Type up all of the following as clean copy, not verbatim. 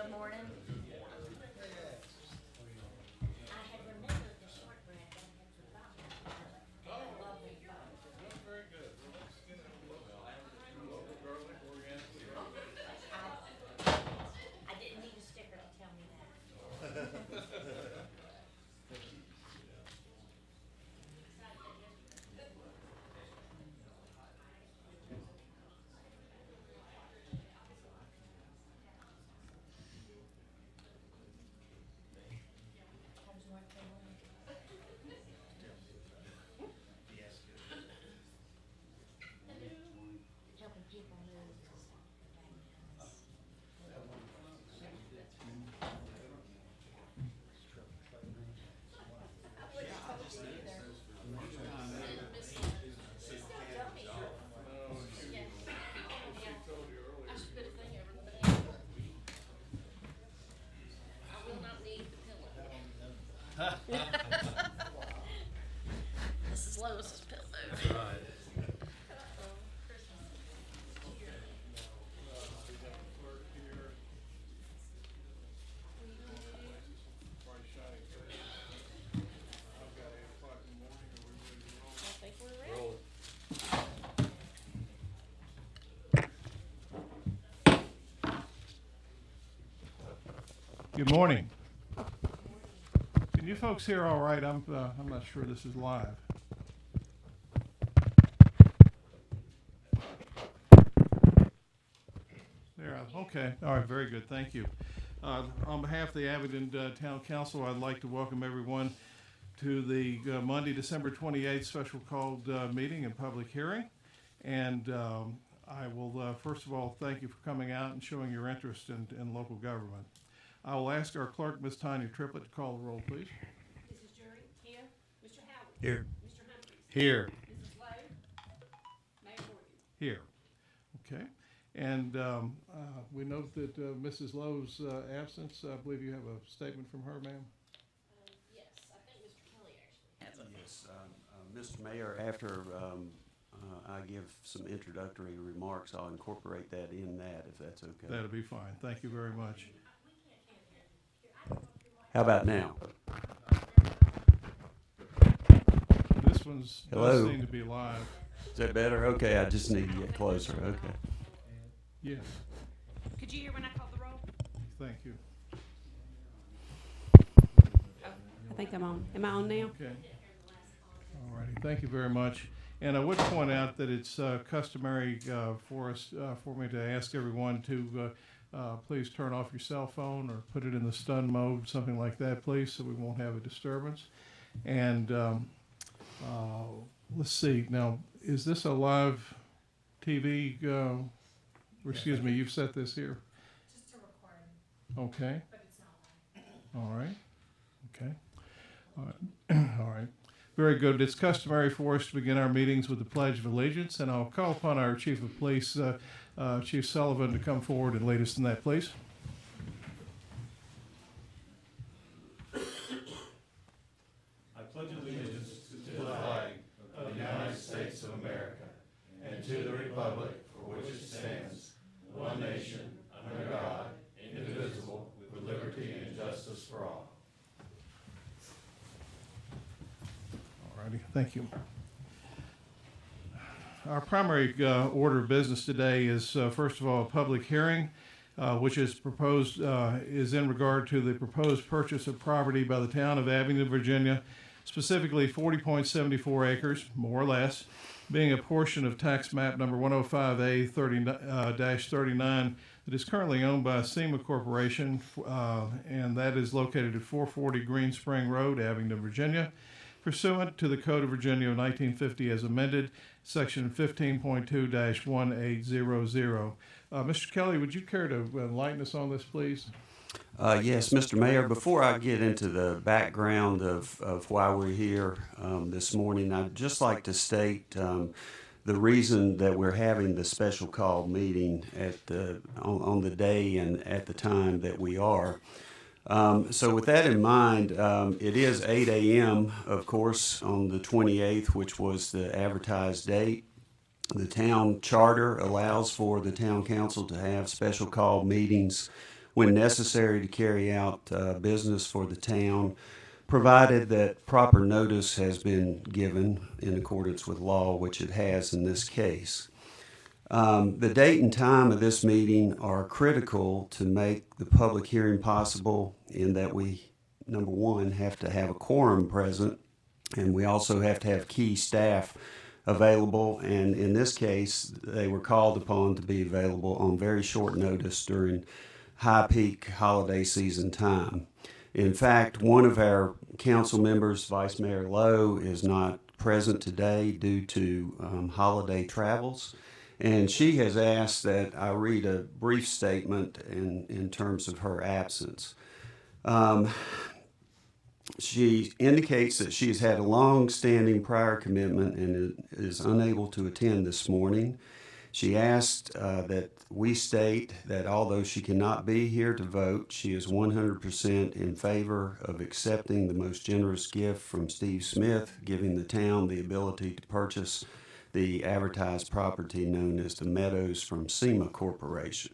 Good morning. I had remembered the shortbread, but I had forgotten. I love them both. Very good. Well, let's get a local garlic organically. I didn't need a sticker to tell me that. How's North Carolina? Helping people move to stuff right now. I will not need the pillow. This is Lois's pillow. That's right. I think we're ready. Good morning. Can you folks hear all right? I'm not sure this is live. There, okay. All right, very good. Thank you. On behalf of the Abingdon Town Council, I'd like to welcome everyone to the Monday, December 28th special called meeting and public hearing. And I will, first of all, thank you for coming out and showing your interest in local government. I will ask our clerk, Ms. Tanya Triplett, to call the roll, please. Mrs. Jury? Here. Mr. Howard? Here. Mr. Humphries? Here. Mrs. Lowe? Mayor Morgan? Here. Okay. And we note that Mrs. Lowe's absence, I believe you have a statement from her, ma'am? Yes, I think Mr. Kelly actually has a. Yes, Mr. Mayor, after I give some introductory remarks, I'll incorporate that in that, if that's okay. That'll be fine. Thank you very much. How about now? This one's does Hello? seem to be live. Is that better? Okay, I just need to get closer, okay. Yes. Could you hear when I called the roll? Thank you. I think I'm on. Am I on now? Okay. All righty. Thank you very much. And I would point out that it's customary for me to ask everyone to please turn off your cell phone or put it in the stun mode, something like that, please, so we won't have a disturbance. And let's see. Now, is this a live TV? Or excuse me, you've set this here? Just a recording, Okay. but it's not live. All right. Okay. All right. All right. Very good. It's customary for us to begin our meetings with the Pledge of Allegiance, and I'll call upon our Chief of Police, Chief Sullivan, to come forward and lead us in that, please. I pledge allegiance to the flag of the United States of America and to the republic for which it stands, one nation, under God, indivisible, with liberty and justice for all. All righty. Thank you. Our primary order of business today is, first of all, a public hearing, which is proposed, is in regard to the proposed purchase of property by the town of Abingdon, Virginia, specifically 40.74 acres, more or less, being a portion of tax map number 105A 30-39 that is currently owned by SEMA Corporation, and that is located at 440 Green Spring Road, Abingdon, Virginia, pursuant to the Code of Virginia of 1950 as amended, section 15.2-1800. Mr. Kelly, would you care to enlighten us on this, please? Yes, Mr. Mayor, before I get into the background of why we're here this morning, I'd just like to state the reason that we're having the special call meeting on the day and at the time that we are. So with that in mind, it is 8 a.m., of course, on the 28th, which was the advertised date. The town charter allows for the town council to have special call meetings when necessary to carry out business for the town, provided that proper notice has been given in accordance with law, which it has in this case. The date and time of this meeting are critical to make the public hearing possible, in that we, number one, have to have a quorum present, and we also have to have key staff available. And in this case, they were called upon to be available on very short notice during high peak holiday season time. In fact, one of our council members, Vice Mayor Lowe, is not present today due to holiday travels. And she has asked that I read a brief statement in terms of her absence. She indicates that she's had a long-standing prior commitment and is unable to attend this morning. She asked that we state that although she cannot be here to vote, she is 100% in favor of accepting the most generous gift from Steve Smith, giving the town the ability to purchase the advertised property known as the Meadows from SEMA Corporation.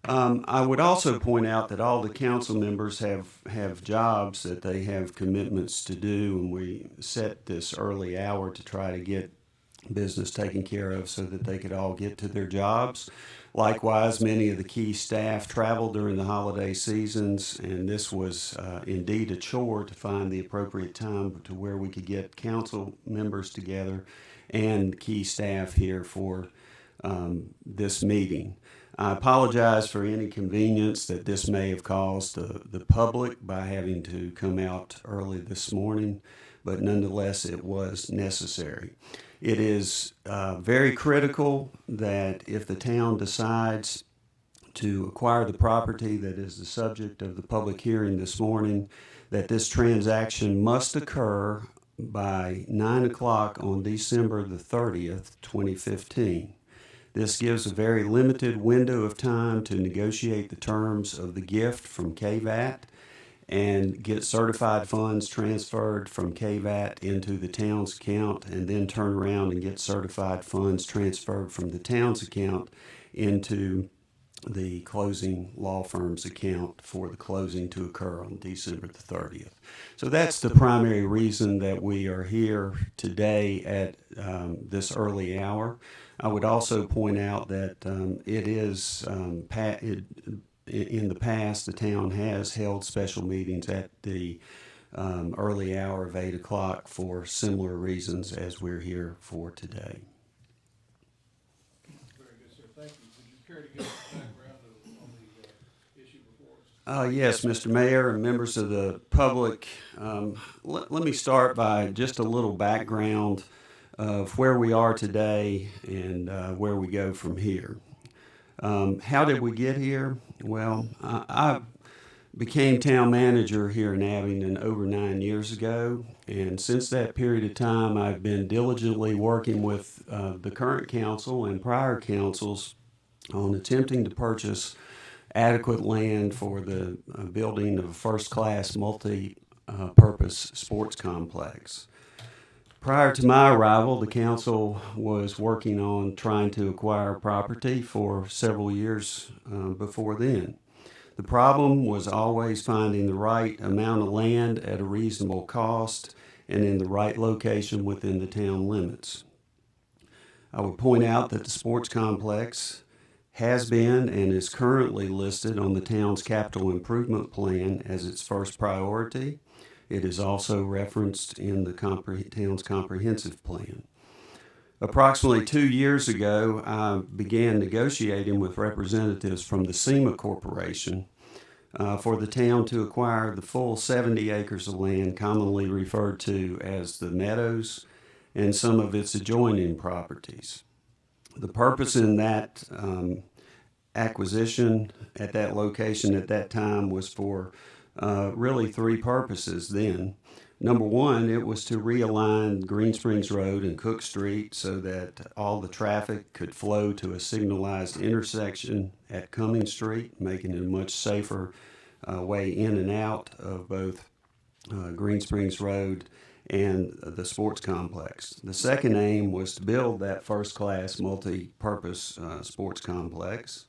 I would also point out that all the council members have jobs that they have commitments to do, and we set this early hour to try to get business taken care of so that they could all get to their jobs. Likewise, many of the key staff travel during the holiday seasons, and this was indeed a chore to find the appropriate time to where we could get council members together and key staff here for this meeting. I apologize for any inconvenience that this may have caused the public by having to come out early this morning, but nonetheless it was necessary. It is very critical that if the town decides to acquire the property that is the subject of the public hearing this morning, that this transaction must occur by 9 o'clock on December the 30th, 2015. This gives a very limited window of time to negotiate the terms of the gift from KVAT and get certified funds transferred from KVAT into the town's account, and then turn around and get certified funds transferred from the town's account into the closing law firm's account for the closing to occur on December the 30th. So that's the primary reason that we are here today at this early hour. I would also point out that it is in the past, the town has held special meetings at the early hour of 8 o'clock for similar reasons as we're here for today. Very good, sir. Thank you. Would you care to give us a background on the issue before us? Yes, Mr. Mayor and members of the public, let me start by just a little background of where we are today and where we go from here. How did we get here? Well, I became town manager here in Abingdon over 9 years ago, and since that period of time, I've been diligently working with the current council and prior councils on attempting to purchase adequate land for the building of a first-class multi-purpose sports complex. Prior to my arrival, the council was working on trying to acquire property for several years before then. The problem was always finding the right amount of land at a reasonable cost and in the right location within the town limits. I would point out that the sports complex has been and is currently listed on the town's capital improvement plan as its first priority. It is also referenced in the town's comprehensive plan. Approximately 2 years ago, I began negotiating with representatives from the SEMA Corporation for the town to acquire the full 70 acres of land commonly referred to as the Meadows and some of its adjoining properties. The purpose in that acquisition at that location at that time was for really three purposes then. Number one, it was to realign Green Springs Road and Cook Street so that all the traffic could flow to a signalized intersection at Cumming Street, making it a much safer way in and out of both Green Springs Road and the sports complex. The second aim was to build that first-class multi-purpose sports complex.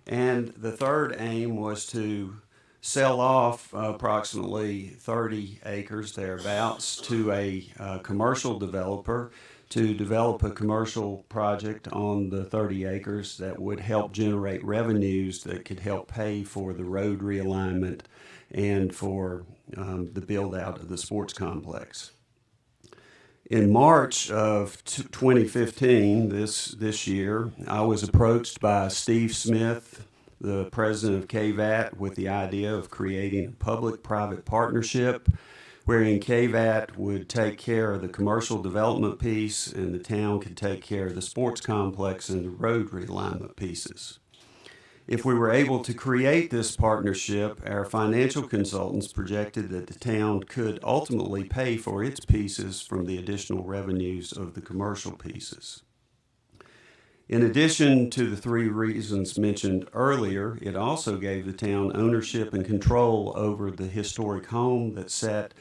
And the third aim was to sell off approximately 30 acres thereabouts to a commercial developer to develop a commercial project on the 30 acres that would help generate revenues that could help pay for the road realignment and for the build out of the sports complex. In March of 2015, this year, I was approached by Steve Smith, the president of KVAT, with the idea of creating a public-private partnership wherein KVAT would take care of the commercial development piece and the town could take care of the sports complex and the road realignment pieces. If we were able to create this partnership, our financial consultants projected that the town could ultimately pay for its pieces from the additional revenues of the commercial pieces. In addition to the three reasons mentioned earlier, it also gave the town ownership and control over the historic home that sat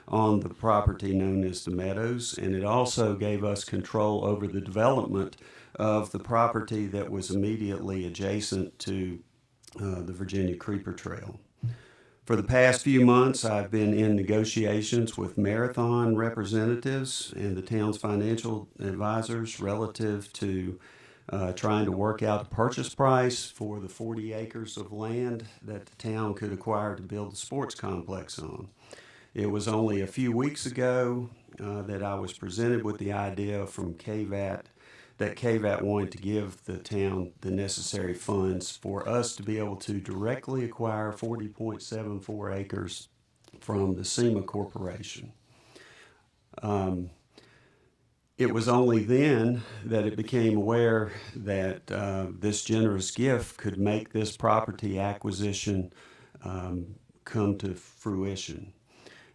on the property known as the Meadows, and it also gave us control over the development of the property that was immediately adjacent to the Virginia Creeper Trail. For the past few months, I've been in negotiations with Marathon representatives and the town's financial advisors relative to trying to work out a purchase price for the 40 acres of land that the town could acquire to build the sports complex on. It was only a few weeks ago that I was presented with the idea from KVAT that KVAT wanted to give the town the necessary funds for us to be able to directly acquire 40.74 acres from the SEMA Corporation. It was only then that it became aware that this generous gift could make this property acquisition come to fruition.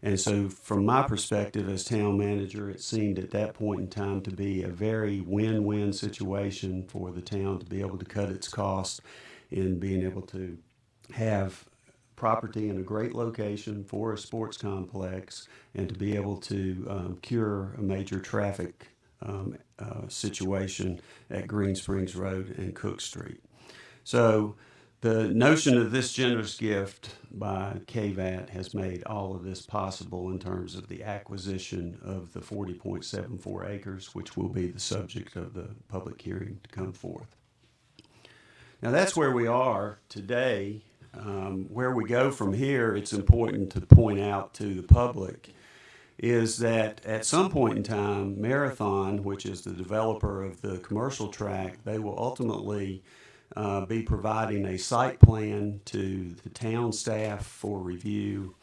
And so from my perspective as town manager, it seemed at that point in time to be a very win-win situation for the town to be able to cut its costs in being able to have property in a great location for a sports complex and to be able to cure a major traffic situation at Green Springs Road and Cook Street. So the notion of this generous gift by KVAT has made all of this possible in terms of the acquisition of the 40.74 acres, which will be the subject of the public hearing to come forth. Now that's where we are today. Where we go from here, it's important to point out to the public is that at some point in time, Marathon, which is the developer of the commercial track, they will ultimately be providing a site plan to the town staff for review,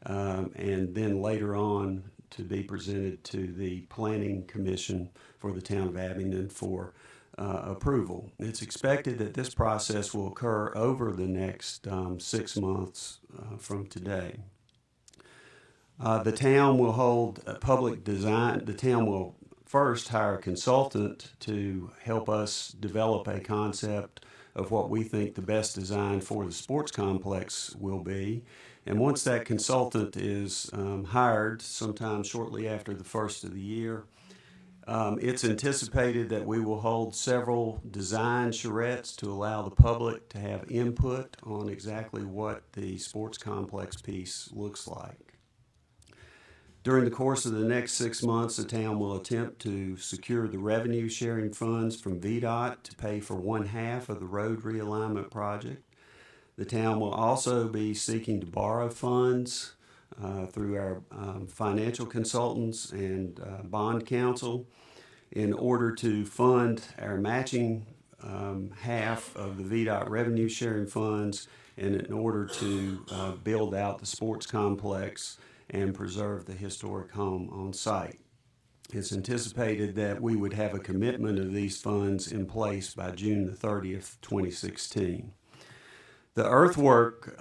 and then later on to be presented to the Planning Commission for the town of Abingdon for approval. It's expected that this process will occur over the next 6 months from today. The town will hold a public design. The town will first hire a consultant to help us develop a concept of what we think the best design for the sports complex will be. And once that consultant is hired, sometime shortly after the first of the year, it's anticipated that we will hold several design charrettes to allow the public to have input on exactly what the sports complex piece looks like. During the course of the next 6 months, the town will attempt to secure the revenue sharing funds from VDOT to pay for 1/2 of the road realignment project. The town will also be seeking to borrow funds through our financial consultants and bond counsel in order to fund our matching half of the VDOT revenue sharing funds and in order to build out the sports complex and preserve the historic home on site. It's anticipated that we would have a commitment of these funds in place by June the 30th, 2016. The earthwork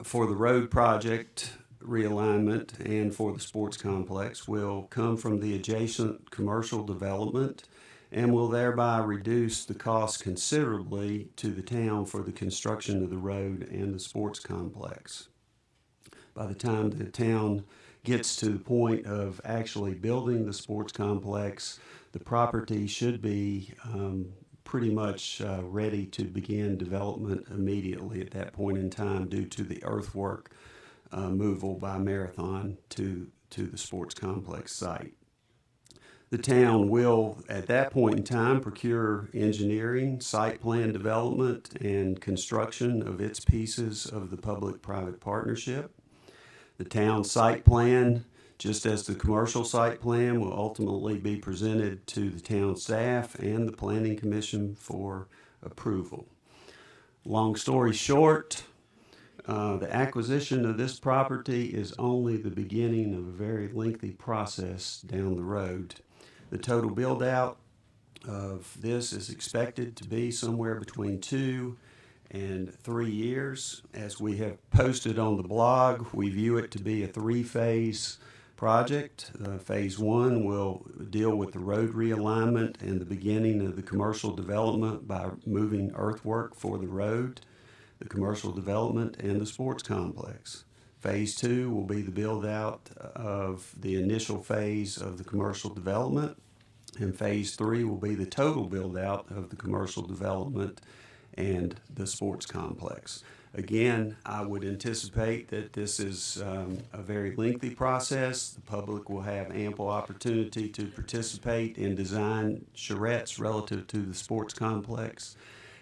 for the road project realignment and for the sports complex will come from the adjacent commercial development and will thereby reduce the cost considerably to the town for the construction of the road and the sports complex. By the time the town gets to the point of actually building the sports complex, the property should be pretty much ready to begin development immediately at that point in time due to the earthwork moval by Marathon to the sports complex site. The town will, at that point in time, procure engineering, site plan development, and construction of its pieces of the public-private partnership. The town site plan, just as the commercial site plan, will ultimately be presented to the town staff and the Planning Commission for approval. Long story short, the acquisition of this property is only the beginning of a very lengthy process down the road. The total build-out of this is expected to be somewhere between 2 and 3 years. As we have posted on the blog, we view it to be a 3-phase project. Phase 1 will deal with the road realignment and the beginning of the commercial development by moving earthwork for the road, the commercial development, and the sports complex. Phase 2 will be the build-out of the initial phase of the commercial development, and Phase 3 will be the total build-out of the commercial development and the sports complex. Again, I would anticipate that this is a very lengthy process. The public will have ample opportunity to participate in design charrettes relative to the sports complex.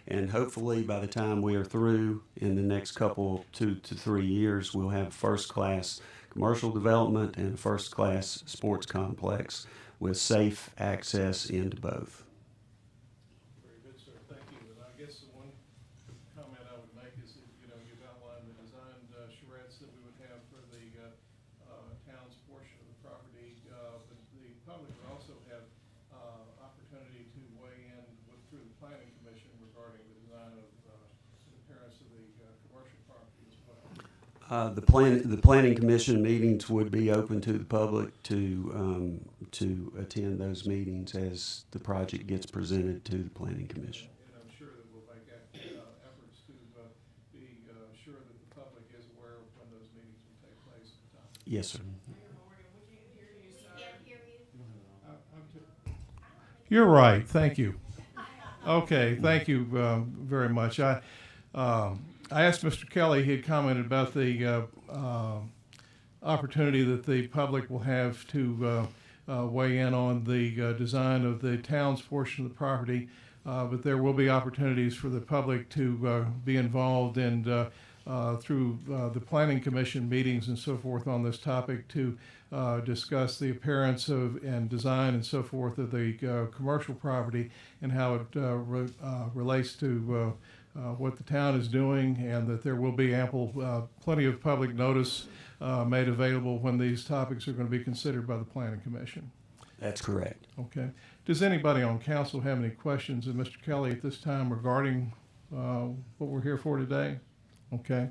And hopefully by the time we are through in the next couple 2 to 3 years, we'll have first-class commercial development and first-class sports complex with safe access into both. Very good, sir. Thank you. And I guess the one comment I would make is that, you've outlined the design charrettes that we would have for the town's portion of the property, but the public would also have opportunity to weigh in through the Planning Commission regarding the design of the appearance of the commercial property as well. The Planning Commission meetings would be open to the public to attend those meetings as the project gets presented to the Planning Commission. And I'm sure that we'll make efforts to be sure that the public is aware of when those meetings will take place at the time. Yes, sir. You're right. Thank you. Okay. Thank you very much. I asked Mr. Kelly, he had commented about the opportunity that the public will have to weigh in on the design of the town's portion of the property, but there will be opportunities for the public to be involved and through the Planning Commission meetings and so forth on this topic to discuss the appearance of and design and so forth of the commercial property and how it relates to what the town is doing, and that there will be plenty of public notice made available when these topics are going to be considered by the Planning Commission. That's correct. Okay. Does anybody on council have any questions of Mr. Kelly at this time regarding what we're here for today? Okay.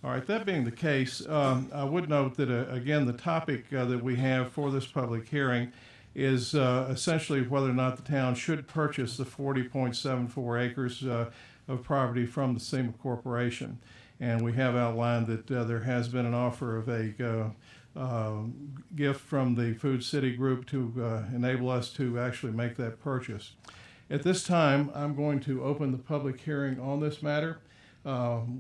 All right. That being the case, I would note that, again, the topic that we have for this public hearing is essentially whether or not the town should purchase the 40.74 acres of property from the SEMA Corporation. And we have outlined that there has been an offer of a gift from the Food City Group to enable us to actually make that purchase. At this time, I'm going to open the public hearing on this matter.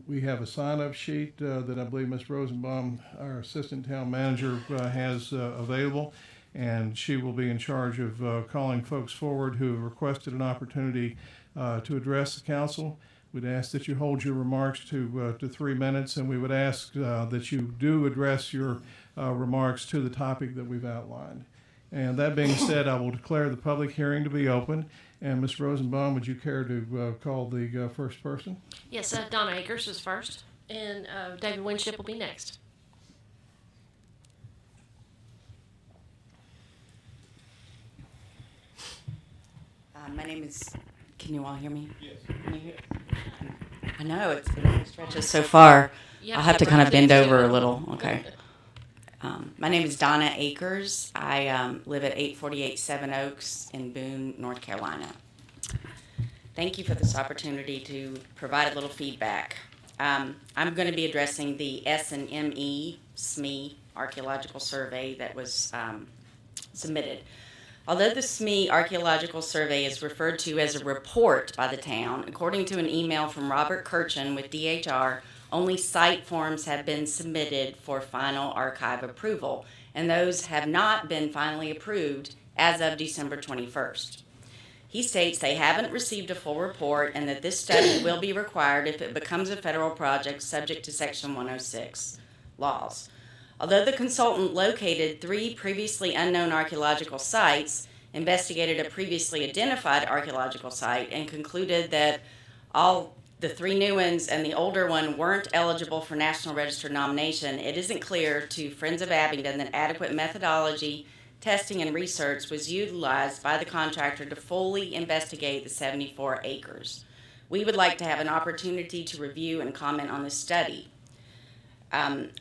We have a sign-up sheet that I believe Ms. Rosenbaum, our Assistant Town Manager, has available, and she will be in charge of calling folks forward who have requested an opportunity to address the council. We'd ask that you hold your remarks to 3 minutes, and we would ask that you do address your remarks to the topic that we've outlined. And that being said, I will declare the public hearing to be open. And Ms. Rosenbaum, would you care to call the first person? Yes, Donna Akers is first, and David Winship will be next. My name is, can you all hear me? Yes. Can you hear? I know, it stretches so far. I'll have to kind of bend over a little. Okay. My name is Donna Akers. I live at 848 Seven Oaks in Boone, North Carolina. Thank you for this opportunity to provide a little feedback. I'm going to be addressing the S&ME SME archaeological survey that was submitted. Although the SME Archaeological Survey is referred to as a report by the town, according to an email from Robert Kirchen with DHR, only site forms have been submitted for final archive approval, and those have not been finally approved as of December 21st. He states they haven't received a full report and that this study will be required if it becomes a federal project subject to Section 106 laws. Although the consultant located 3 previously unknown archaeological sites, investigated a previously identified archaeological site, and concluded that all the 3 new ones and the older one weren't eligible for National Register nomination, it isn't clear to Friends of Abingdon that adequate methodology, testing, and research was utilized by the contractor to fully investigate the 74 acres. We would like to have an opportunity to review and comment on this study.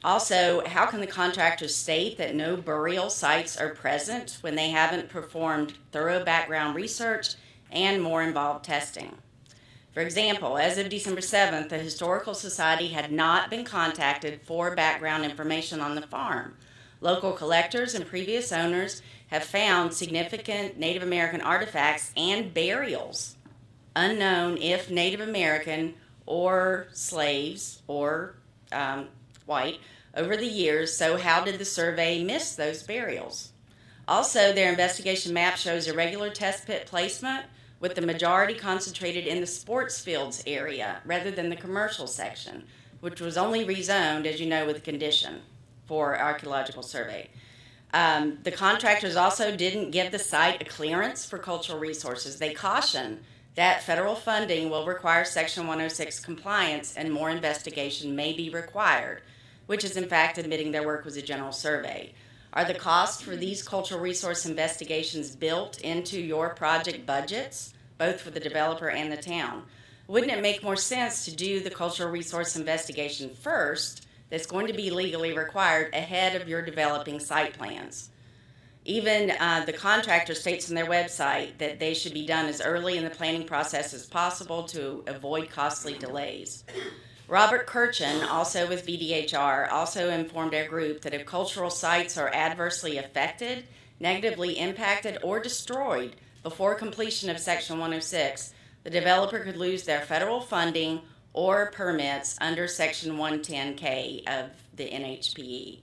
Also, how can the contractor state that no burial sites are present when they haven't performed thorough background research and more involved testing? For example, as of December 7th, the Historical Society had not been contacted for background information on the farm. Local collectors and previous owners have found significant Native American artifacts and burials, unknown if Native American or slaves or white, over the years, so how did the survey miss those burials? Also, their investigation map shows irregular test pit placement, with the majority concentrated in the sports fields area rather than the commercial section, which was only rezoned, as you know, with condition for archaeological survey. The contractors also didn't give the site a clearance for cultural resources. They caution that federal funding will require Section 106 compliance and more investigation may be required, which is in fact admitting their work was a general survey. Are the costs for these cultural resource investigations built into your project budgets, both for the developer and the town? Wouldn't it make more sense to do the cultural resource investigation first that's going to be legally required ahead of your developing site plans? Even the contractor states on their website that they should be done as early in the planning process as possible to avoid costly delays. Robert Kirchen, also with VDHR, also informed our group that if cultural sites are adversely affected, negatively impacted, or destroyed before completion of Section 106, the developer could lose their federal funding or permits under Section 110K of the NHPE.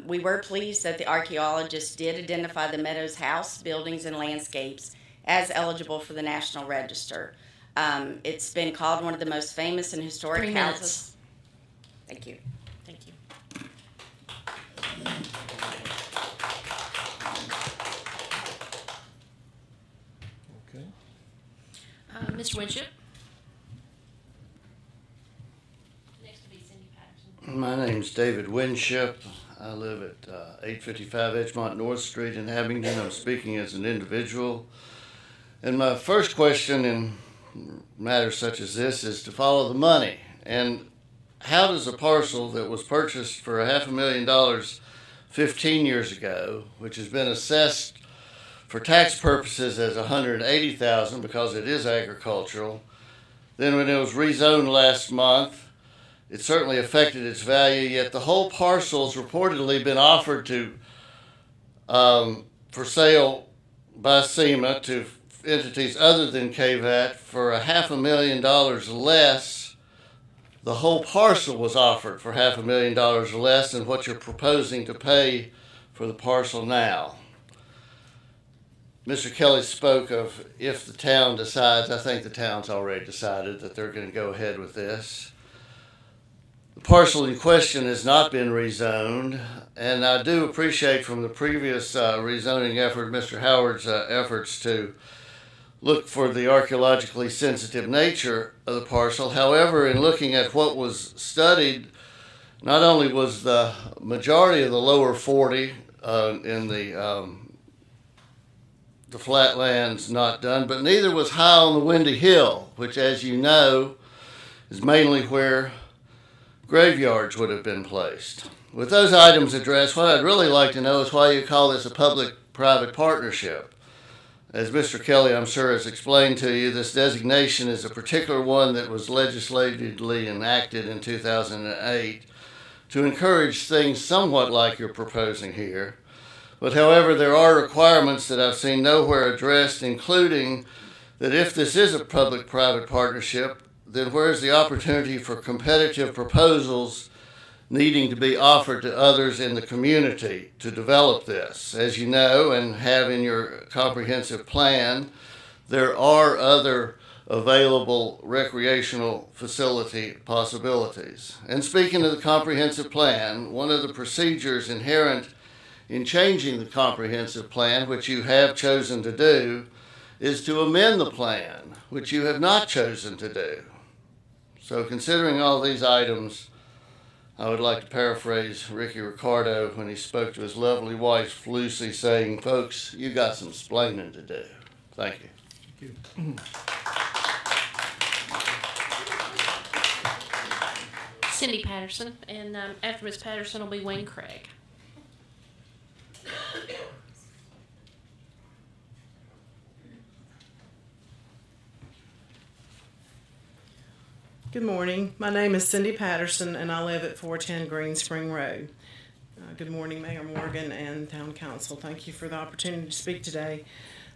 We were pleased that the archaeologists did identify the Meadows House, buildings, and landscapes as eligible for the National Register. It's been called one of the most famous and historic 3 houses. minutes. Thank you. Thank you. Okay. Mr. Winship? Next will be Cindy Patterson. My name's David Winship. I live at 855 Edgemont North Street in Abingdon. I'm speaking as an individual. And my first question in matters such as this is to follow the money. And how does a parcel that was purchased for $500,000 15 years ago, which has been assessed for tax purposes as $180,000 because it is agricultural, then when it was rezoned last month, it certainly affected its value, yet the whole parcel's reportedly been offered to for sale by SEMA to entities other than KVAT for $500,000 less. The whole parcel was offered for $500,000 less than what you're proposing to pay for the parcel now. Mr. Kelly spoke of if the town decides. I think the town's already decided that they're going to go ahead with this. The parcel in question has not been rezoned, and I do appreciate from the previous rezoning effort, Mr. Howard's efforts to look for the archaeologically sensitive nature of the parcel. However, in looking at what was studied, not only was the majority of the lower 40 in the flatlands not done, but neither was high on the Windy Hill, which, as you know, is mainly where graveyards would have been placed. With those items addressed, what I'd really like to know is why you call this a public-private partnership. As Mr. Kelly, I'm sure, has explained to you, this designation is a particular one that was legislatively enacted in 2008 to encourage things somewhat like you're proposing here. But however, there are requirements that I've seen nowhere addressed, including that if this is a public-private partnership, then where's the opportunity for competitive proposals needing to be offered to others in the community to develop this? As you know and have in your comprehensive plan, there are other available recreational facility possibilities. And speaking of the comprehensive plan, one of the procedures inherent in changing the comprehensive plan, which you have chosen to do, is to amend the plan, which you have not chosen to do. So considering all these items, I would like to paraphrase Ricky Ricardo when he spoke to his lovely wife, Lucy, saying, "Folks, you got some splaining to do." Thank you. Thank you. Cindy Patterson, and after Ms. Patterson will be Wayne Craig. Good morning. My name is Cindy Patterson, and I live at 410 Green Spring Road. Good morning, Mayor Morgan and Town Council. Thank you for the opportunity to speak today.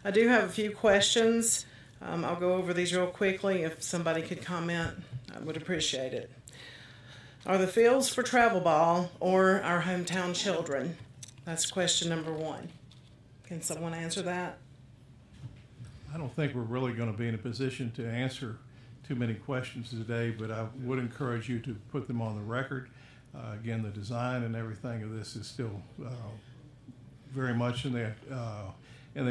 I do have a few questions. I'll go over these real quickly. If somebody could comment, I would appreciate it. Are the fields for travel ball or our hometown children? That's question number one. Can someone answer that? I don't think we're really going to be in a position to answer too many questions today, but I would encourage you to put them on the record. Again, the design and everything of this is still very much in the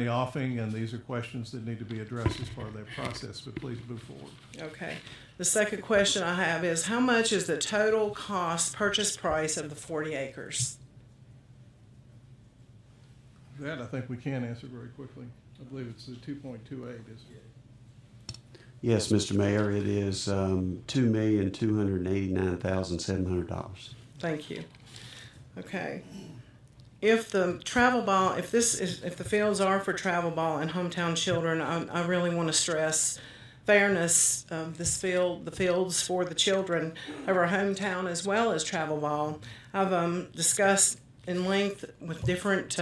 offing, and these are questions that need to be addressed as part of that process, but please move forward. Okay. The second question I have is, how much is the total purchase price of the 40 acres? That I think we can answer very quickly. I believe it's the 2.28, isn't it? Yes, Mr. Mayor, it is $2,289,700. Thank you. Okay. If the travel ball, if the fields are for travel ball and hometown children, I really want to stress fairness of the fields for the children of our hometown as well as travel ball. I've discussed in length with different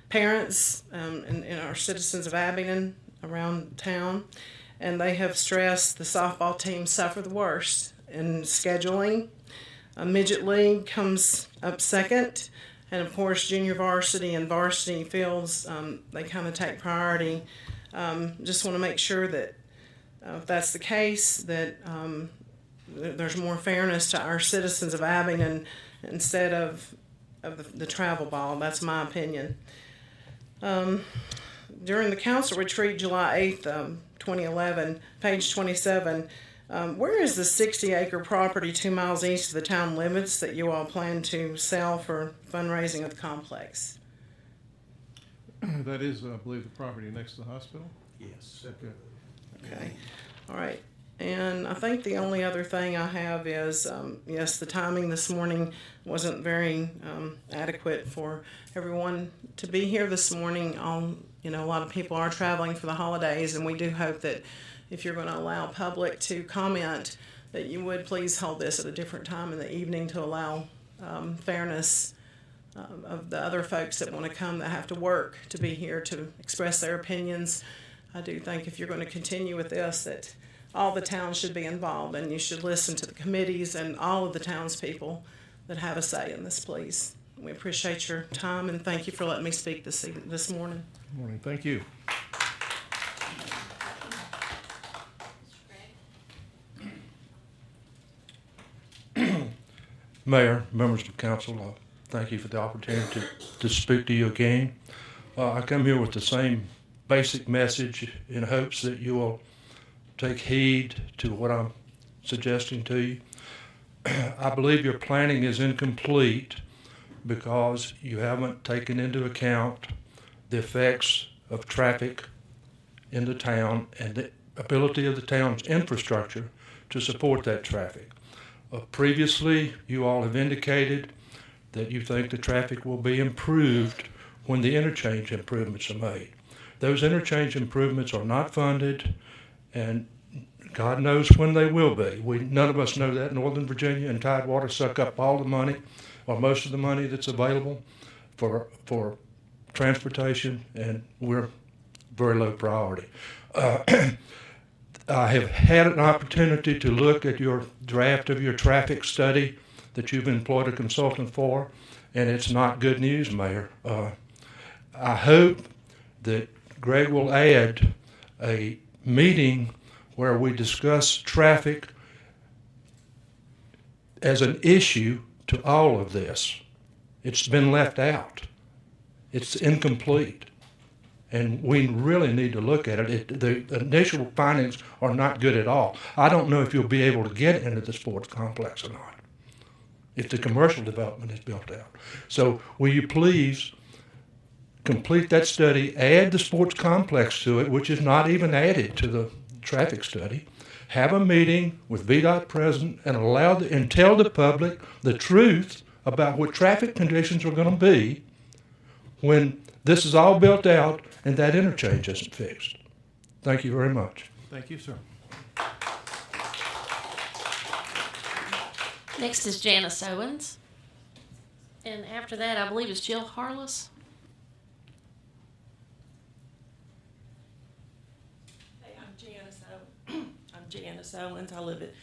parents and our citizens of Abingdon around town, and they have stressed the softball team suffer the worst in scheduling. Midget league comes up second, and of course junior varsity and varsity fields, they kind of take priority. Just want to make sure that if that's the case, that there's more fairness to our citizens of Abingdon instead of the travel ball. That's my opinion. During the council retreat July 8th, 2011, page 27, where is the 60-acre property 2 miles east of the town limits that you all plan to sell for fundraising of the complex? That is, I believe, the property next to the hospital? Yes. Okay, all right. And I think the only other thing I have is, yes, the timing this morning wasn't very adequate for everyone to be here this morning. A lot of people are traveling for the holidays, and we do hope that if you're going to allow public to comment, that you would please hold this at a different time in the evening to allow fairness of the other folks that want to come that have to work to be here to express their opinions. I do think if you're going to continue with this, that all the towns should be involved, and you should listen to the committees and all of the townspeople that have a say in this, please. We appreciate your time, and thank you for letting me speak this morning. Good morning. Thank you. Mayor, members of council, thank you for the opportunity to speak to you again. I come here with the same basic message in hopes that you will take heed to what I'm suggesting to you. I believe your planning is incomplete because you haven't taken into account the effects of traffic in the town and the ability of the town's infrastructure to support that traffic. Previously, you all have indicated that you think the traffic will be improved when the interchange improvements are made. Those interchange improvements are not funded, and God knows when they will be. None of us know that. Northern Virginia and Tidewater suck up all the money, or most of the money that's available for transportation, and we're very low priority. I have had an opportunity to look at your draft of your traffic study that you've employed a consultant for, and it's not good news, Mayor. I hope that Greg will add a meeting where we discuss traffic as an issue to all of this. It's been left out. It's incomplete. And we really need to look at it. The initial findings are not good at all. I don't know if you'll be able to get into the sports complex or not, if the commercial development is built out. So will you please complete that study, add the sports complex to it, which is not even added to the traffic study, have a meeting with VDOT president and and tell the public the truth about what traffic conditions are going to be when this is all built out and that interchange isn't fixed. Thank you very much. Thank you, sir. Next is Janice Owens. And after that, I believe it's Jill Harless. Hey, I'm Janice Owens. I live at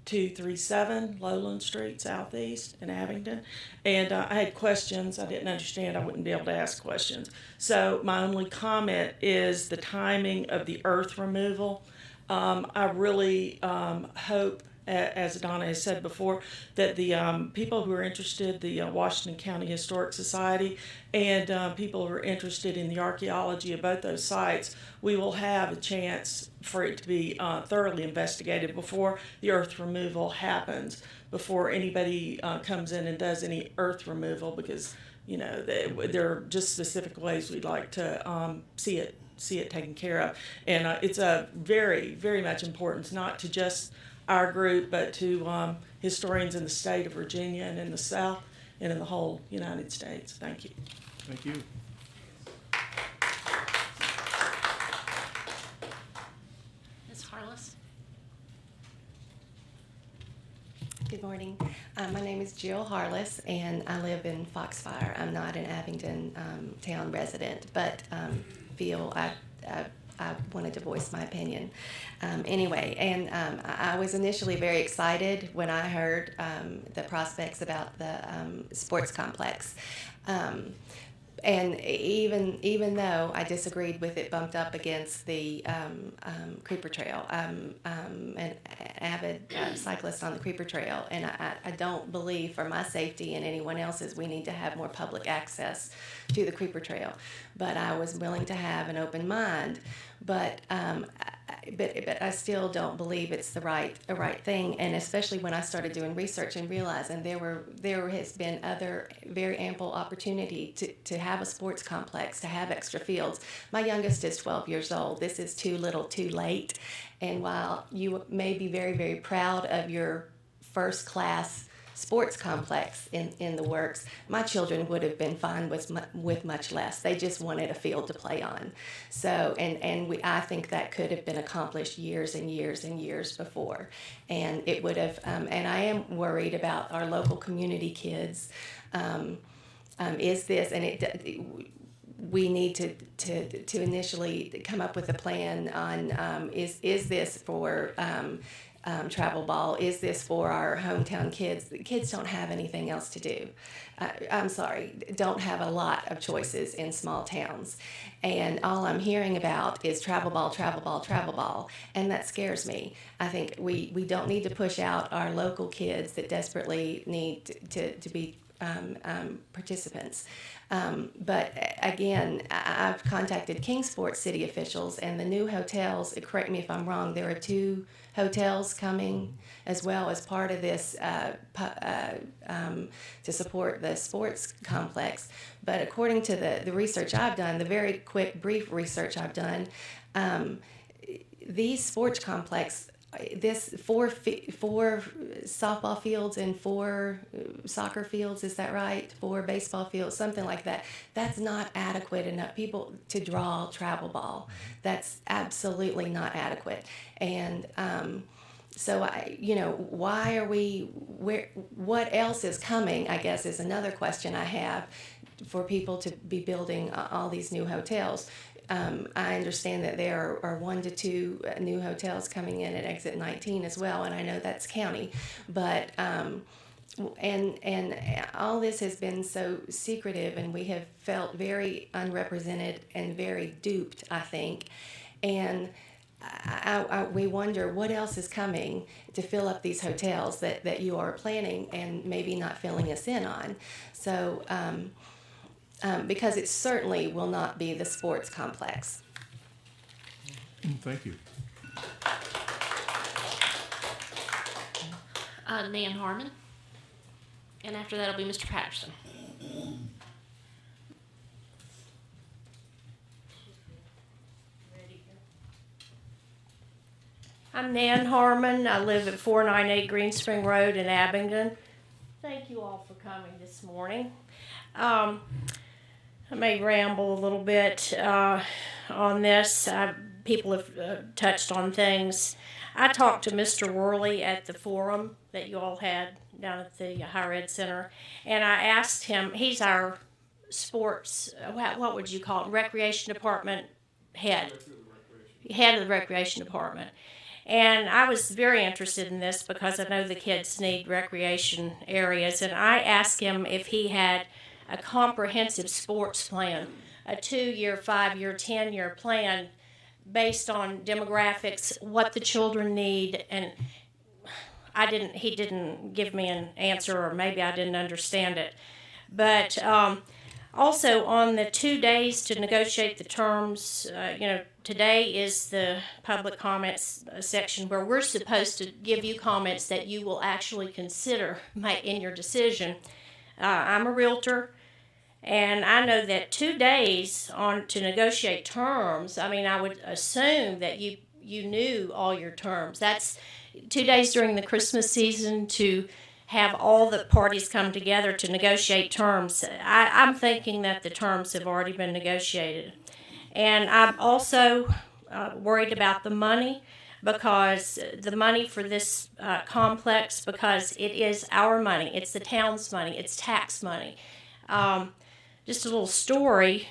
237 Lowland Street Southeast in Abingdon. And I had questions I didn't understand. I wouldn't be able to ask questions. So my only comment is the timing of the earth removal. I really hope, as Donna has said before, that the people who are interested, the Washington County Historic Society, and people who are interested in the archaeology of both those sites, we will have a chance for it to be thoroughly investigated before the earth removal happens, before anybody comes in and does any earth removal, because there are just specific ways we'd like to see it taken care of. And it's a very, very much importance, not to just our group, but to historians in the state of Virginia and in the South and in the whole United States. Thank you. Thank you. Ms. Harless. Good morning. My name is Jill Harless, and I live in Foxfire. I'm not an Abingdon town resident, but feel I wanted to voice my opinion. Anyway, and I was initially very excited when I heard the prospects about the sports complex. And even though I disagreed with it bumped up against the Creeper Trail, I'm an avid cyclist on the Creeper Trail, and I don't believe for my safety and anyone else's we need to have more public access to the Creeper Trail. But I was willing to have an open mind. But I still don't believe it's the right thing, and especially when I started doing research and realizing there has been other very ample opportunity to have a sports complex, to have extra fields. My youngest is 12 years old. This is too little, too late. And while you may be very, very proud of your first class sports complex in the works, my children would have been fine with much less. They just wanted a field to play on. So, I think that could have been accomplished years and years and years before. And it would have, and I am worried about our local community kids. Is this, and we need to initially come up with a plan on, is this for travel ball? Is this for our hometown kids? The kids don't have anything else to do. I'm sorry, don't have a lot of choices in small towns. And all I'm hearing about is travel ball, travel ball, travel ball. And that scares me. I think we don't need to push out our local kids that desperately need to be participants. But again, I've contacted Kingsport city officials, and the new hotels, correct me if I'm wrong, there are 2 hotels coming as well as part of this to support the sports complex. But according to the research I've done, the very quick, brief research I've done, these sports complex, this four softball fields and 4 soccer fields, is that right? 4 baseball fields, something like that. That's not adequate enough people to draw travel ball. That's absolutely not adequate. And so why are we? What else is coming? I guess is another question I have. for people to be building all these new hotels. I understand that there are 1 to 2 new hotels coming in at exit 19 as well, and I know that's county, but and all this has been so secretive, and we have felt very unrepresented and very duped, I think, and we wonder what else is coming to fill up these hotels that you are planning and maybe not filling us in on. So, because it certainly will not be the sports complex. Thank you. Nan Harmon. And after that will be Mr. Patterson. I'm Nan Harmon. I live at 498 Green Spring Road in Abingdon. Thank you all for coming this morning. I may ramble a little bit on this. People have touched on things. I talked to Mr. Worley at the forum that you all had down at the Higher Ed Center, and I asked him, he's our sports, what would you call it, recreation department head of the recreation department. And I was very interested in this because I know the kids need recreation areas, and I asked him if he had a comprehensive sports plan, a 2-year, 5-year, 10-year plan based on demographics, what the children need, and he didn't give me an answer, or maybe I didn't understand it. But also on the 2 days to negotiate the terms, today is the public comments section where we're supposed to give you comments that you will actually consider in your decision. I'm a realtor, and I know that 2 days to negotiate terms, I would assume that you knew all your terms. That's 2 days during the Christmas season to have all the parties come together to negotiate terms. I'm thinking that the terms have already been negotiated. And I'm also worried about the money, because the money for this complex, because it is our money, it's the town's money, it's tax money. Just a little story.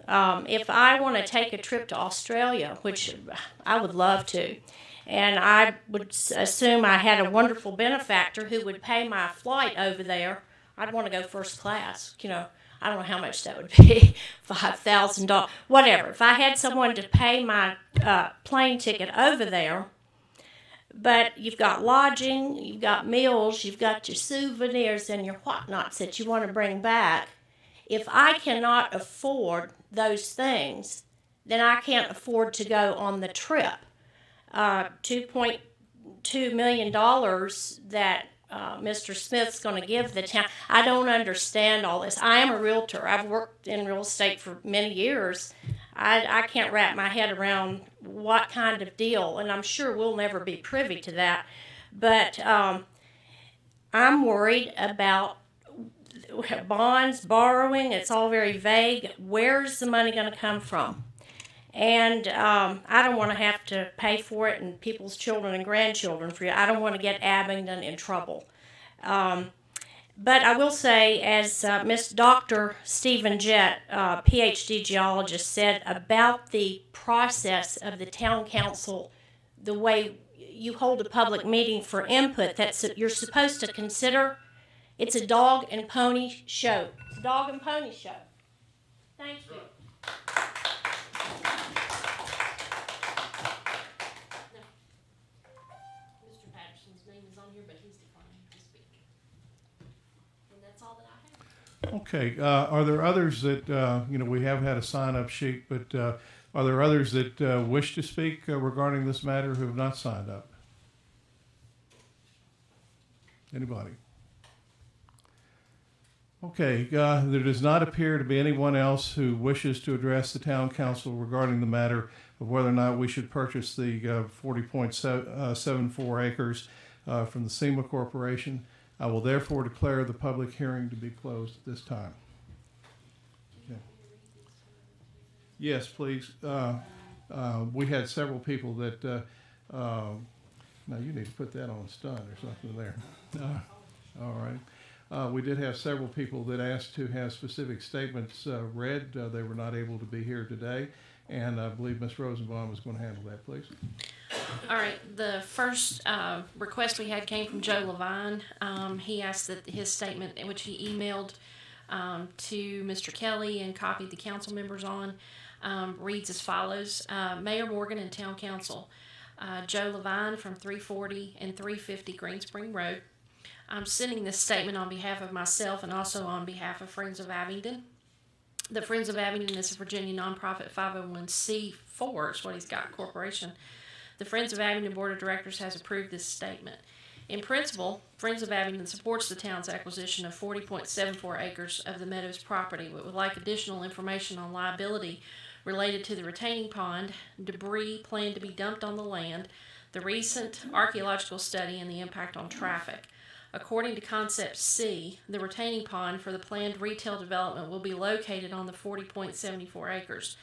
If I want to take a trip to Australia, which I would love to, and I would assume I had a wonderful benefactor who would pay my flight over there, I'd want to go first class. I don't know how much that would be, $5,000, whatever. If I had someone to pay my plane ticket over there, but you've got lodging, you've got meals, you've got your souvenirs and your whatnots that you want to bring back. If I cannot afford those things, then I can't afford to go on the trip. $2.2 million that Mr. Smith's going to give the town. I don't understand all this. I am a realtor. I've worked in real estate for many years. I can't wrap my head around what kind of deal, and I'm sure we'll never be privy to that. But I'm worried about bonds, borrowing. It's all very vague. Where's the money going to come from? And I don't want to have to pay for it and people's children and grandchildren for it. I don't want to get Abingdon in trouble. But I will say, as Dr. Stephen Jett, PhD geologist, said about the process of the town council, the way you hold a public meeting for input that you're supposed to consider, it's a dog and pony show. It's a dog and pony show. Thank you. Okay, are there others that, we have had a sign-up sheet, but are there others that wish to speak regarding this matter who have not signed up? Anybody? Okay, there does not appear to be anyone else who wishes to address the town council regarding the matter of whether or not we should purchase the 40.74 acres from the SEMA Corporation. I will therefore declare the public hearing to be closed at this time. Okay. Yes, please. We had several people that, now you need to put that on stun or something there. All right. We did have several people that asked to have specific statements read. They were not able to be here today, and I believe Ms. Rosenbaum is going to handle that, please. All right, the first request we had came from Joe Levine. He asked that his statement, which he emailed to Mr. Kelly and copied the council members on, reads as follows. Mayor Morgan and Town Council, Joe Levine from 340 and 350 Green Spring Road. I'm sending this statement on behalf of myself and also on behalf of Friends of Abingdon. The Friends of Abingdon is a Virginia nonprofit 501c4 is what he's got, corporation. The Friends of Abingdon Board of Directors has approved this statement. In principle, Friends of Abingdon supports the town's acquisition of 40.74 acres of the Meadows property, but would like additional information on liability related to the retaining pond, debris planned to be dumped on the land, the recent archaeological study, and the impact on traffic. According to Concept C, the retaining pond for the planned retail development will be located on the 40.74 acres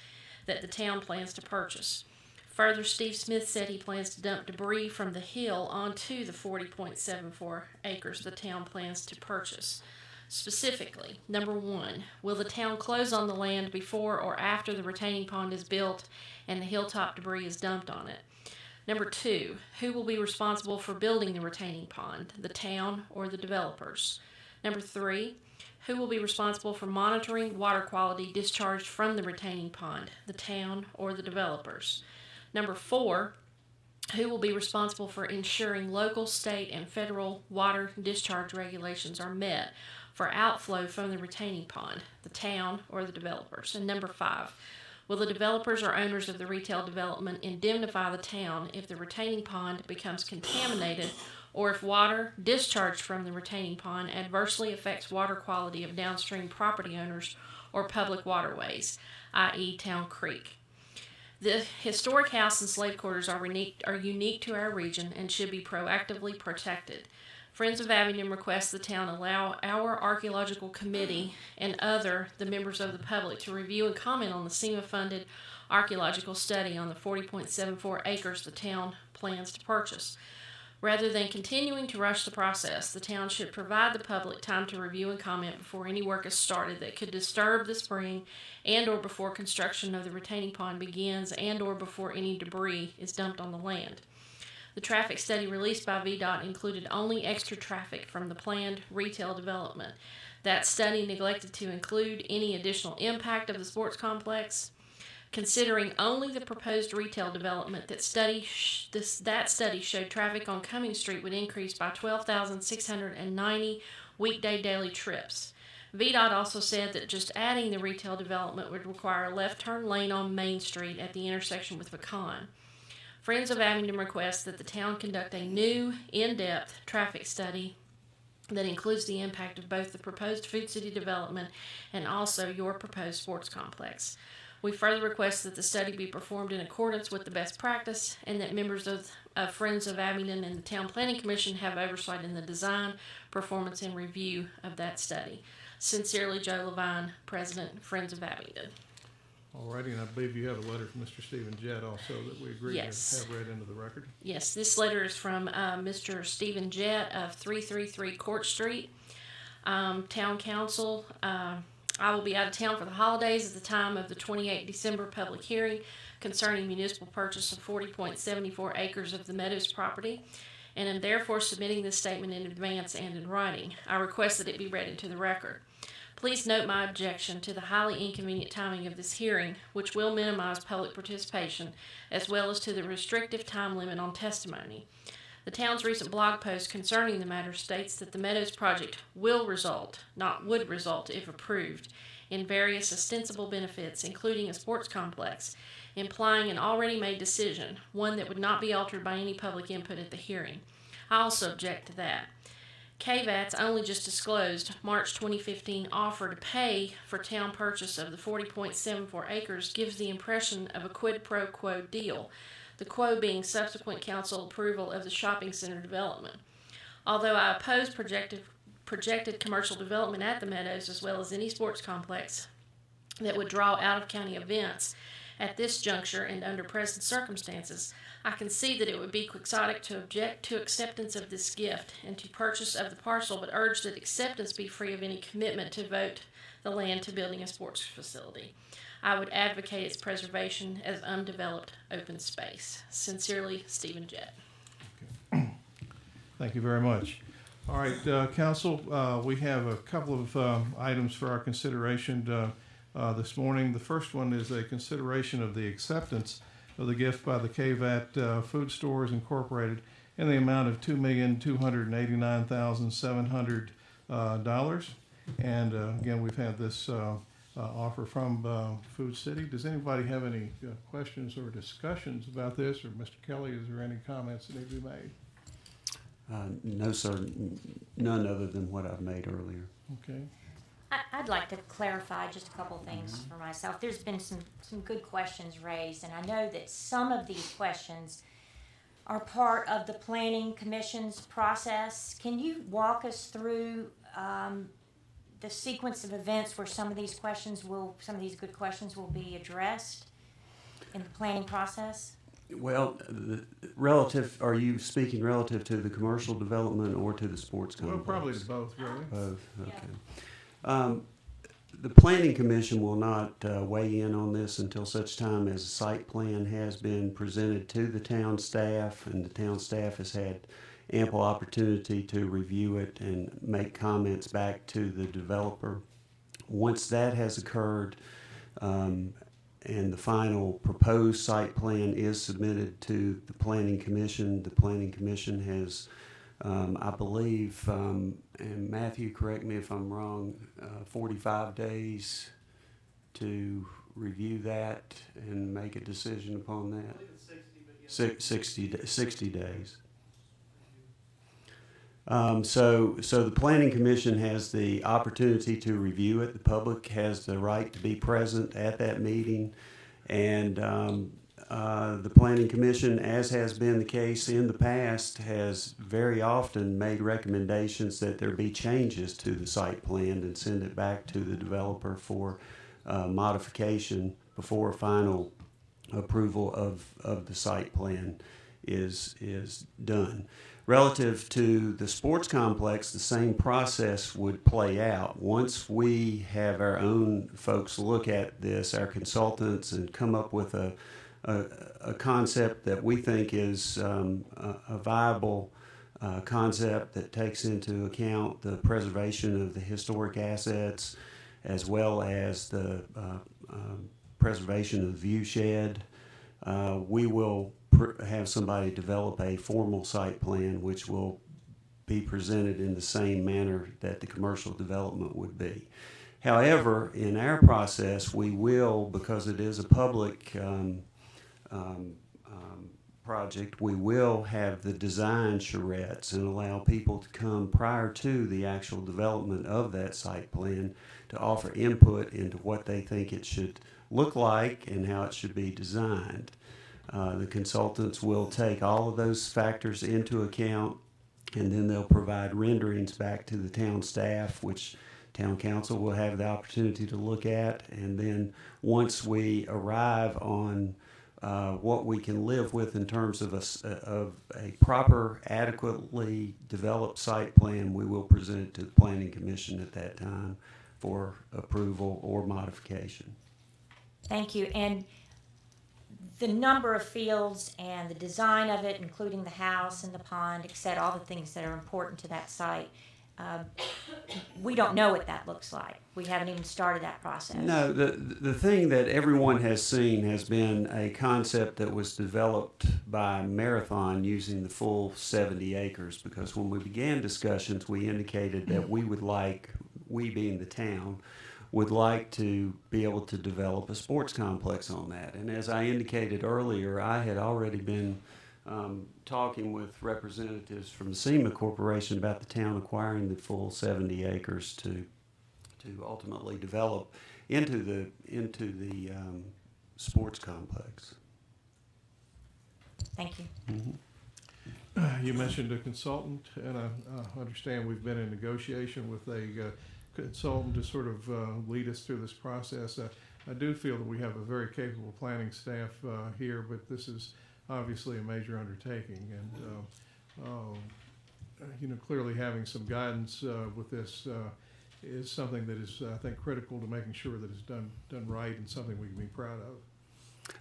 that the town plans to purchase. Further, Steve Smith said he plans to dump debris from the hill onto the 40.74 acres the town plans to purchase. Specifically, number 1, will the town close on the land before or after the retaining pond is built and the hilltop debris is dumped on it? Number 2, who will be responsible for building the retaining pond, the town or the developers? Number 3, who will be responsible for monitoring water quality discharged from the retaining pond, the town or the developers? Number 4, who will be responsible for ensuring local, state, and federal water discharge regulations are met for outflow from the retaining pond, the town or the developers? And number 5, will the developers or owners of the retail development indemnify the town if the retaining pond becomes contaminated or if water discharged from the retaining pond adversely affects water quality of downstream property owners or public waterways, i.e. Town Creek? The historic house and slave quarters are unique to our region and should be proactively protected. Friends of Abingdon request the town allow our archaeological committee and the members of the public to review and comment on the SEMA-funded archaeological study on the 40.74 acres the town plans to purchase. Rather than continuing to rush the process, the town should provide the public time to review and comment before any work is started that could disturb the spring and or before construction of the retaining pond begins and or before any debris is dumped on the land. The traffic study released by VDOT included only extra traffic from the planned retail development. That study neglected to include any additional impact of the sports complex. Considering only the proposed retail development, that study showed traffic on Cummings Street would increase by 12,690 weekday daily trips. VDOT also said that just adding the retail development would require a left turn lane on Main Street at the intersection with Pecan. Friends of Abingdon request that the town conduct a new, in-depth traffic study that includes the impact of both the proposed Food City development and also your proposed sports complex. We further request that the study be performed in accordance with the best practice and that members of Friends of Abingdon and the Town Planning Commission have oversight in the design, performance, and review of that study. Sincerely, Joe Levine, President, Friends of Abingdon. All righty, and I believe you have a letter from Mr. Stephen Jett also that we agree to have read into the record. Yes, this letter is from Mr. Stephen Jett of 333 Court Street. Town Council, I will be out of town for the holidays at the time of the 28 December public hearing concerning municipal purchase of 40.74 acres of the Meadows property, and am therefore submitting this statement in advance and in writing. I request that it be read into the record. Please note my objection to the highly inconvenient timing of this hearing, which will minimize public participation, as well as to the restrictive time limit on testimony. The town's recent blog post concerning the matter states that the Meadows project will result, not would result if approved, in various ostensible benefits, including a sports complex, implying an already made decision, one that would not be altered by any public input at the hearing. I also object to that. KVAT's only just disclosed March 2015 offer to pay for town purchase of the 40.74 acres gives the impression of a quid pro quo deal, the quo being subsequent council approval of the shopping center development. Although I oppose projected commercial development at the Meadows as well as any sports complex that would draw out-of-county events At this juncture and under present circumstances, I can see that it would be quixotic to object to acceptance of this gift and to purchase of the parcel, but urge that acceptance be free of any commitment to devote the land to building a sports facility. I would advocate its preservation as undeveloped open space. Sincerely, Stephen Jett. Thank you very much. All right, Council, we have a couple of items for our consideration this morning. The first one is a consideration of the acceptance of the gift by the KVAT Food Stores Incorporated in the amount of $2,289,700. And again, we've had this offer from Food City. Does anybody have any questions or discussions about this? Or Mr. Kelly, is there any comments that need to be made? No, sir. None other than what I've made earlier. Okay. I'd like to clarify just a couple of things for myself. There's been some good questions raised, and I know that some of these questions are part of the Planning Commission's process. Can you walk us through the sequence of events where some of these good questions will be addressed in the planning process? Well, are you speaking relative to the commercial development or to the sports complex? Well, probably to both, really. Both, okay. The Planning Commission will not weigh in on this until such time as a site plan has been presented to the town staff, and the town staff has had ample opportunity to review it and make comments back to the developer. Once that has occurred, and the final proposed site plan is submitted to the Planning Commission. The Planning Commission has, I believe, and Matthew, correct me if I'm wrong, 45 days to review that and make a decision upon that. I believe it's 60 days. So the Planning Commission has the opportunity to review it. The public has the right to be present at that meeting. And the Planning Commission, as has been the case in the past, has very often made recommendations that there be changes to the site plan and send it back to the developer for modification before final approval of the site plan is done. Relative to the sports complex, the same process would play out. Once we have our own folks look at this, our consultants, and come up with a concept that we think is a viable concept that takes into account the preservation of the historic assets as well as the preservation of the view shed, we will have somebody develop a formal site plan which will be presented in the same manner that the commercial development would be. However, in our process, we will, because it is a public project, we will have the design charrettes and allow people to come prior to the actual development of that site plan to offer input into what they think it should look like and how it should be designed. The consultants will take all of those factors into account, and then they'll provide renderings back to the town staff, which town council will have the opportunity to look at. And then once we arrive on what we can live with in terms of a proper, adequately developed site plan, we will present it to the Planning Commission at that time for approval or modification. Thank you. And the number of fields and the design of it, including the house and the pond, et cetera, all the things that are important to that site, we don't know what that looks like. We haven't even started that process. No, the thing that everyone has seen has been a concept that was developed by Marathon using the full 70 acres, because when we began discussions, we indicated that we would like, we being the town, would like to be able to develop a sports complex on that. And as I indicated earlier, I had already been talking with representatives from the SEMA Corporation about the town acquiring the full 70 acres to ultimately develop into the sports complex. Thank you. Mm-hmm. You mentioned a consultant, and I understand we've been in negotiation with a consultant to sort of lead us through this process. I do feel that we have a very capable planning staff here, but this is obviously a major undertaking, and clearly having some guidance with this is something that is, I think, critical to making sure that it's done right and something we can be proud of.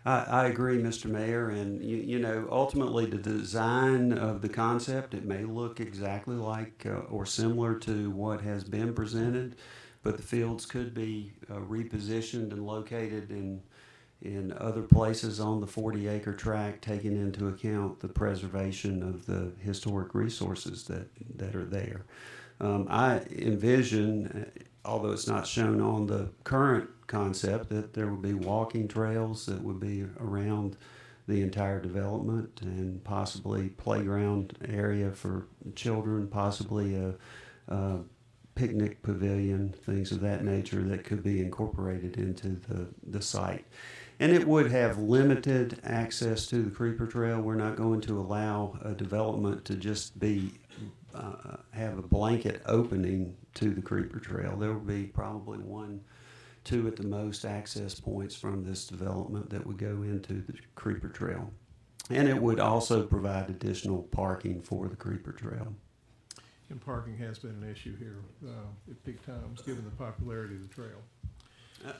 I agree, Mr. Mayor, and ultimately the design of the concept, it may look exactly like or similar to what has been presented, but the fields could be repositioned and located in other places on the 40-acre tract, taking into account the preservation of the historic resources that are there. I envision, although it's not shown on the current concept, that there would be walking trails that would be around the entire development, and possibly playground area for children, possibly a picnic pavilion, things of that nature that could be incorporated into the site. And it would have limited access to the creeper trail. We're not going to allow a development to just be have a blanket opening to the creeper trail. There will be probably 1, 2 at the most access points from this development that would go into the creeper trail. And it would also provide additional parking for the creeper trail. And parking has been an issue here at peak times, given the popularity of the trail.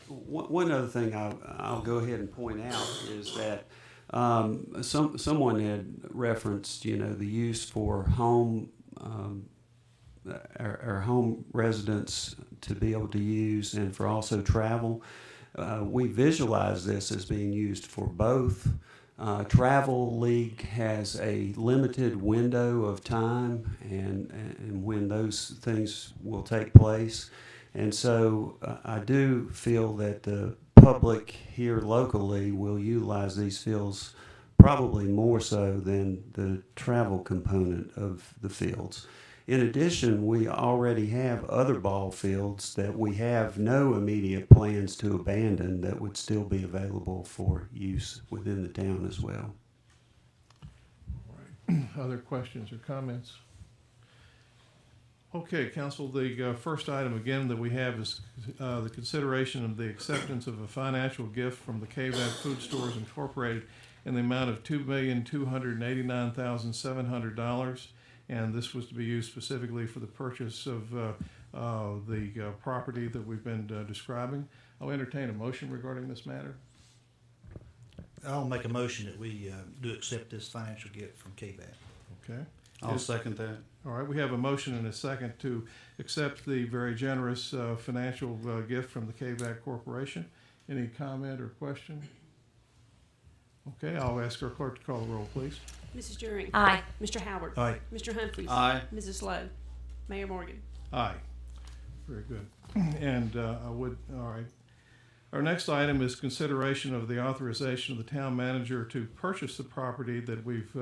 One other thing I'll go ahead and point out is that someone had referenced, the use for home our home residents to be able to use, and for also travel. We visualize this as being used for both. Travel League has a limited window of time and when those things will take place. And so I do feel that the public here locally will utilize these fields probably more so than the travel component of the fields. In addition, we already have other ball fields that we have no immediate plans to abandon that would still be available for use within the town as well. All right. Other questions or comments? Okay, Council, the first item again that we have is the consideration of the acceptance of a financial gift from the KVAC Food Stores Incorporated in the amount of $2,289,700. And this was to be used specifically for the purchase of the property that we've been describing. I'll entertain a motion regarding this matter. I'll make a motion that we do accept this financial gift from KVAC. Okay. I'll second that. All right, we have a motion and a second to accept the very generous financial gift from the KVAC Corporation. Any comment or question? Okay, I'll ask our clerk to call the roll, please. Mrs. During. Aye. Mr. Howard. Aye. Mr. Humphries. Aye. Mrs. Lowe. Mayor Morgan. Aye. Very good. And all right. Our next item is consideration of the authorization of the town manager to purchase the property that we've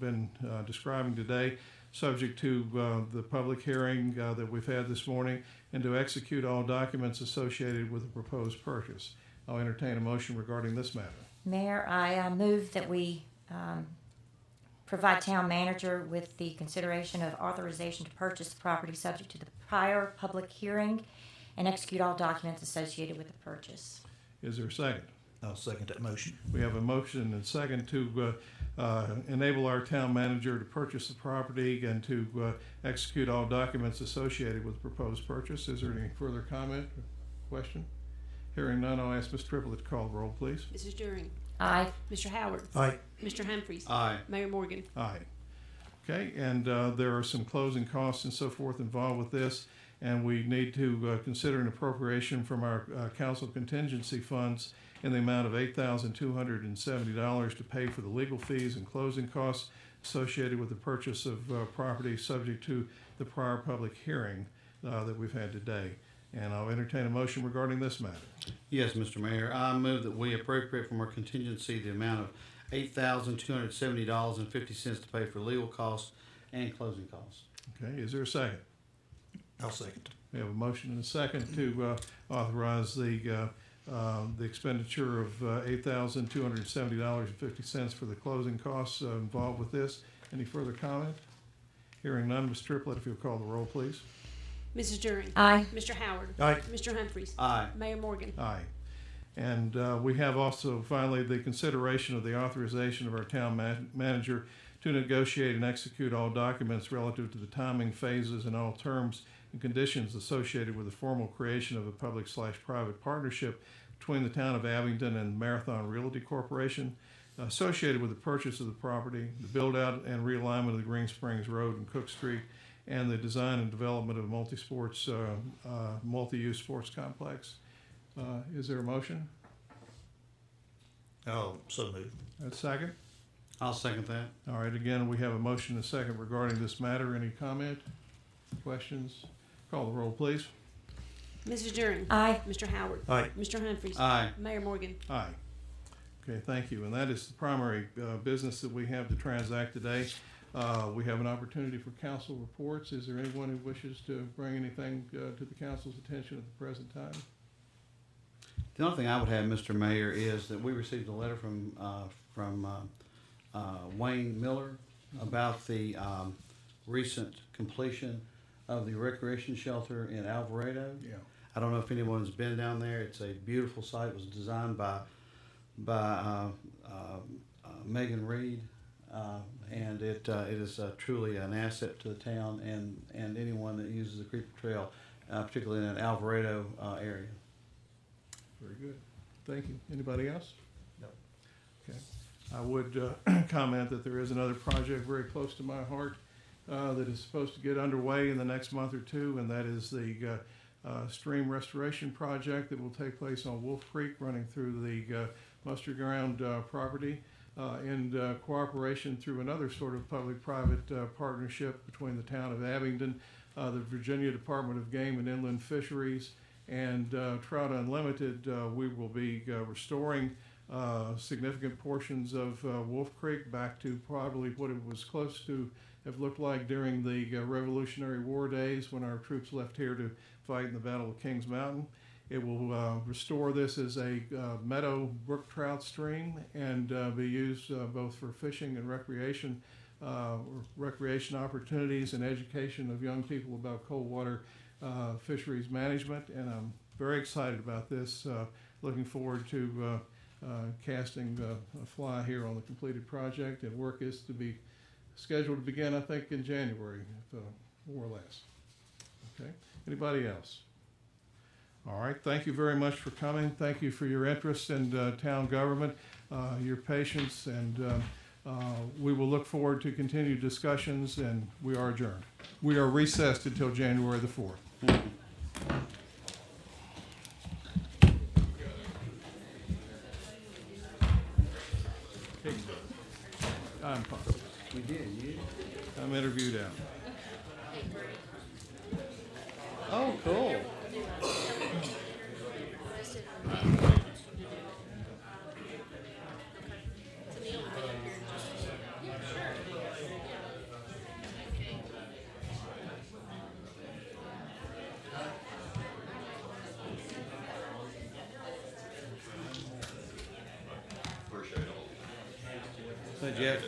been describing today, subject to the public hearing that we've had this morning, and to execute all documents associated with the proposed purchase. I'll entertain a motion regarding this matter. Mayor, I move that we provide town manager with the consideration of authorization to purchase the property subject to the prior public hearing and execute all documents associated with the purchase. Is there a second? I'll second that motion. We have a motion and a second to enable our town manager to purchase the property and to execute all documents associated with the proposed purchase. Is there any further comment or question? Hearing none, I'll ask Ms. Triplett to call the roll, please. Mrs. During. Aye. Mr. Howard. Aye. Mr. Humphries. Aye. Mayor Morgan. Aye. Okay, and there are some closing costs and so forth involved with this, and we need to consider an appropriation from our council contingency funds in the amount of $8,270 to pay for the legal fees and closing costs associated with the purchase of property subject to the prior public hearing that we've had today. And I'll entertain a motion regarding this matter. Yes, Mr. Mayor. I move that we appropriate from our contingency the amount of $8,270.50 to pay for legal costs and closing costs. Okay, is there a second? I'll second. We have a motion and a second to authorize the expenditure of $8,270.50 for the closing costs involved with this. Any further comment? Hearing none, Ms. Triplett, if you'll call the roll, please. Mrs. During. Aye. Mr. Howard. Aye. Mr. Humphries. Aye. Mayor Morgan. Aye. And we have also finally the consideration of the authorization of our town manager to negotiate and execute all documents relative to the timing, phases, and all terms and conditions associated with the formal creation of a public/private partnership between the town of Abingdon and Marathon Realty Corporation associated with the purchase of the property, the build-out and realignment of the Green Springs Road and Cook Street, and the design and development of a multi-use sports complex. Is there a motion? Oh, so moved. A second? I'll second that. All right, again, we have a motion and a second regarding this matter. Any comment, questions? Call the roll, please. Mrs. During. Aye. Mr. Howard. Aye. Mr. Humphries. Aye. Mayor Morgan. Aye. Okay, thank you. And that is the primary business that we have to transact today. We have an opportunity for council reports. Is there anyone who wishes to bring anything to the council's attention at the present time? The only thing I would have, Mr. Mayor, is that we received a letter from Wayne Miller about the recent completion of the recreation shelter in Alvarado. Yeah. I don't know if anyone's been down there. It's a beautiful site. It was designed by Megan Reed, and it is truly an asset to the town and anyone that uses the Creeper Trail, particularly in that Alvarado area. Very good. Thank you. Anybody else? No. Okay. I would comment that there is another project very close to my heart that is supposed to get underway in the next month or two, and that is the stream restoration project that will take place on Wolf Creek running through the Mustard Ground property in cooperation through another sort of public-private partnership between the town of Abingdon, the Virginia Department of Game and Inland Fisheries, and Trout Unlimited. We will be restoring significant portions of Wolf Creek back to probably what it was close to have looked like during the Revolutionary War days when our troops left here to fight in the Battle of Kings Mountain. It will restore this as a meadow brook trout stream and be used both for fishing and recreation opportunities and education of young people about cold water fisheries management. And I'm very excited about this. Looking forward to casting a fly here on the completed project, and work is to be scheduled to begin, I think, in January, more or less. Okay. Anybody else? All right. Thank you very much for coming. Thank you for your interest in town government, your patience, and we will look forward to continued discussions, and we are adjourned. We are recessed until January the 4th. I'm positive. We did, you? I'm interviewed out. Oh, cool. Hey, Jeff.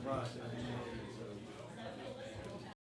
Right.